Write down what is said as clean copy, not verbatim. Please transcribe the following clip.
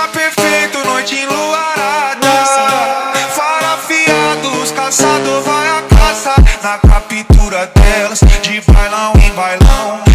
perfeito, noite enluarada. Fara afiados, caçador vai a caça. Na captura delas, de bailão em bailão.